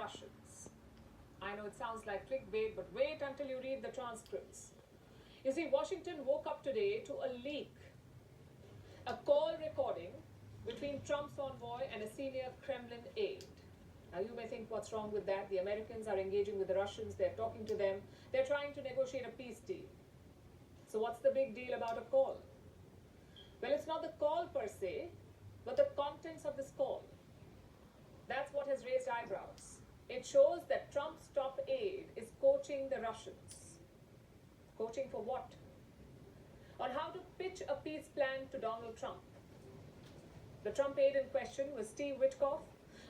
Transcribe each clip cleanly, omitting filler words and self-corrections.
Russians. I know it sounds like clickbait, but wait until you read the transcripts. You see, Washington woke up today to a leak, a call recording between Trump's envoy and a senior Kremlin aide. Now, you may think, what's wrong with that? The Americans are engaging with the Russians, they're talking to them, they're trying to negotiate a peace deal. So, what's the big deal about a call? Well, it's not the call per se, but the contents of this call. That's what has raised eyebrows. It shows that Trump's top aide is coaching the Russians. Coaching for what? On how to pitch a peace plan to Donald Trump. The Trump aide in question was Steve Witkoff.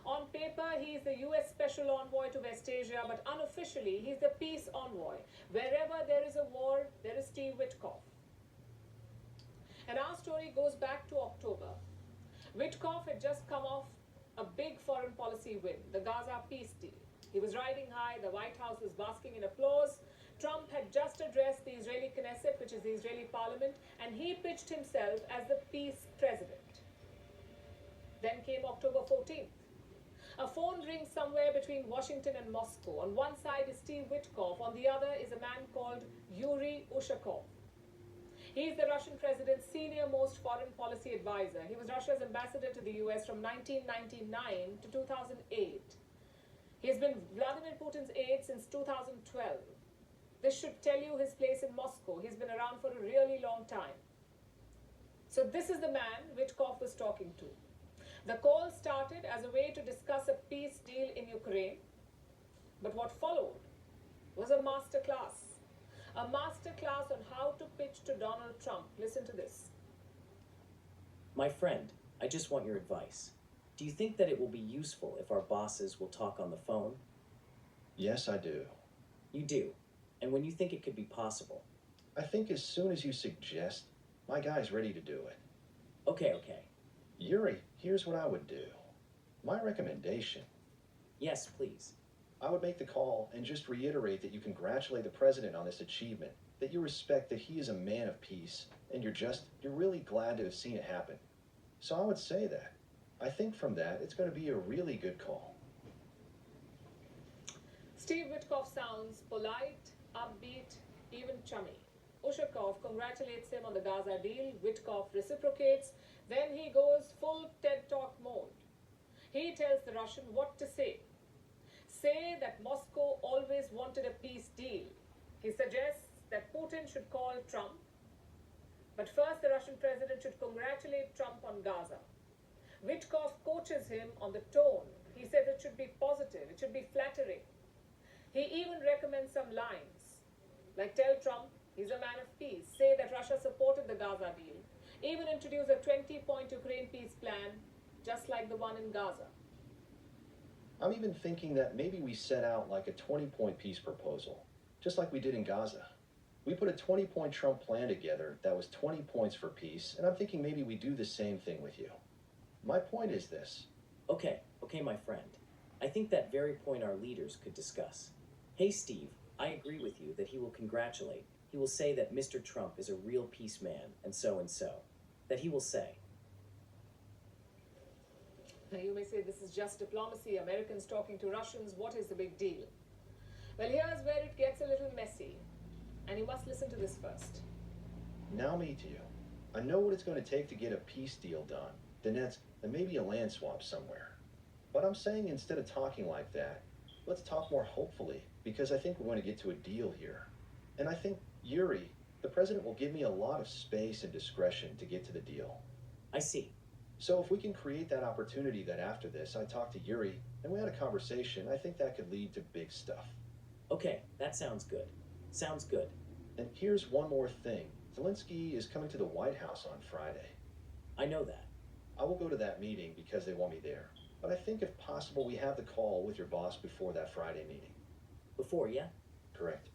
On paper, he is the US Special Envoy to West Asia, but unofficially, he's the peace envoy. Wherever there is a war, there is Steve Witkoff. And our story goes back to October. Witkoff had just come off a big foreign policy win, the Gaza peace deal. He was riding high, the White House was basking in applause. Trump had just addressed the Israeli Knesset, which is the Israeli parliament, and he pitched himself as the peace president. Then came October 14th. A phone rings somewhere between Washington and Moscow. On one side is Steve Witkoff, on the other is a man called Yuri Ushakov. He's the Russian president's senior-most foreign policy advisor. He was Russia's ambassador to the US from 1999 to 2008. He has been Vladimir Putin's aide since 2012. This should tell you his place in Moscow. He's been around for a really long time. So this is the man Witkoff was talking to. The call started as a way to discuss a peace deal in Ukraine. But what followed was a masterclass. A masterclass on how to pitch to Donald Trump. Listen to this. My friend, I just want your advice. Do you think that it will be useful if our bosses will talk on the phone? Yes, I do. You do. And when you think it could be possible? I think as soon as you suggest, my guy's ready to do it. Okay. Yuri, here's what I would do. My recommendation. Yes, please. I would make the call and just reiterate that you congratulate the president on this achievement, that you respect that he is a man of peace, and you're really glad to have seen it happen. So I would say that. I think from that, it's going to be a really good call. Steve Witkoff sounds polite, upbeat, even chummy. Ushakov congratulates him on the Gaza deal. Witkoff reciprocates. Then he goes full TED Talk mode. He tells the Russian what to say. Say that Moscow always wanted a peace deal. He suggests that Putin should call Trump. But first, the Russian president should congratulate Trump on Gaza. Witkoff coaches him on the tone. He says it should be positive, it should be flattering. He even recommends some lines, like tell Trump he's a man of peace, say that Russia supported the Gaza deal, even introduce a 20-point Ukraine peace plan, just like the one in Gaza. I'm even thinking that maybe we set out like a 20-point peace proposal, just like we did in Gaza. We put a 20-point Trump plan together that was 20 points for peace, and I'm thinking maybe we do the same thing with you. My point is this. Okay, my friend. I think that very point our leaders could discuss. Hey, Steve, I agree with you that he will congratulate. He will say that Mr. Trump is a real peace man, and so. That he will say. Now you may say this is just diplomacy, Americans talking to Russians, what is the big deal? Well, here's where it gets a little messy, and you must listen to this first. Now me to you. I know what it's going to take to get a peace deal done. Then maybe a land swap somewhere. But I'm saying instead of talking like that, let's talk more hopefully, because I think we're going to get to a deal here. And I think Yuri, the president, will give me a lot of space and discretion to get to the deal. I see. So if we can create that opportunity that after this I talk to Yuri and we had a conversation, I think that could lead to big stuff. Okay, that sounds good. Sounds good. And here's one more thing. Zelensky is coming to the White House on Friday. I know that. I will go to that meeting because they want me there. But I think if possible, we have the call with your boss before that Friday meeting. Before, yeah? Correct.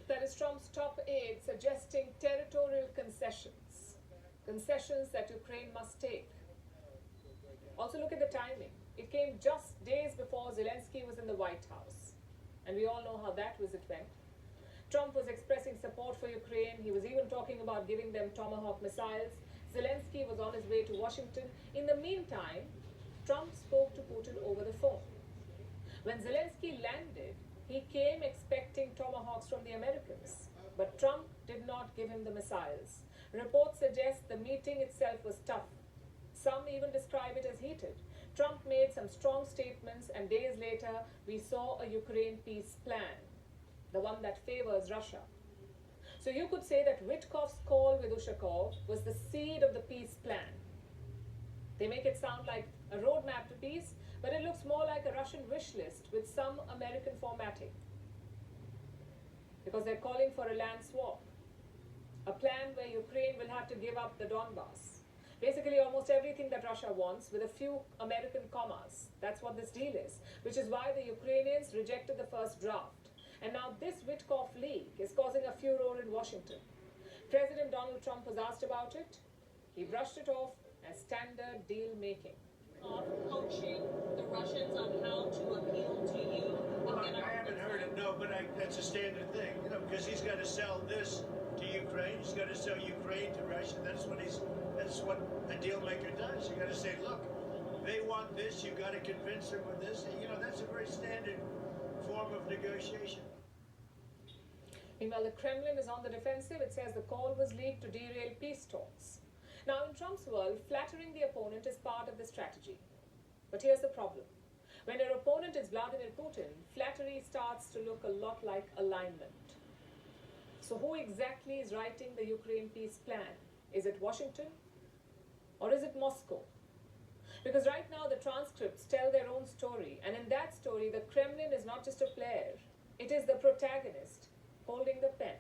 That is Trump's top aide suggesting territorial concessions. Concessions that Ukraine must take. Also look at the timing. It came just days before Zelensky was in the White House. And we all know how that was went. Trump was expressing support for Ukraine. He was even talking about giving them Tomahawk missiles. Zelensky was on his way to Washington. In the meantime, Trump spoke to Putin Putin over the phone. When Zelensky landed, he came expecting tomahawks from the Americans, but Trump did not give him the missiles. Reports suggest the meeting itself was tough. Some even describe it as heated. Trump made some strong statements, and days later, we saw a Ukraine peace plan, the one that favors Russia. So you could say that Witkoff's call with Ushakov was the seed of the peace plan. They make it sound like a roadmap to peace, but it looks more like a Russian wish list with some American formatting. Because they're calling for a land swap, a plan where Ukraine will have to give up the Donbass. Basically, almost everything that Russia wants, with a few American commas. That's what this deal is, which is why the Ukrainians rejected the first draft. And now this Witkoff leak is causing a furor in Washington. President Donald Trump was asked about it. He brushed it off as standard deal making. Coaching the Russians on how to appeal to you. Well, I haven't heard it, no, but that's a standard thing, you know, because he's got to sell this to Ukraine. He's got to sell Ukraine to Russia. That's what a deal maker does. You got to say, look, they want this. You got to convince them with this. You know, that's a very standard form of negotiation. Meanwhile, the Kremlin is on the defensive. It says the call was leaked to derail peace talks. Now, in Trump's world, flattering the opponent is part of the strategy. But here's the problem. When your opponent is Vladimir Putin, flattery starts to look a lot like alignment. So who exactly is writing the Ukraine peace plan? Is it Washington? Or is it Moscow? Because right now the transcripts tell their own story, and in that story the Kremlin is not just a player, it is the protagonist holding the pen.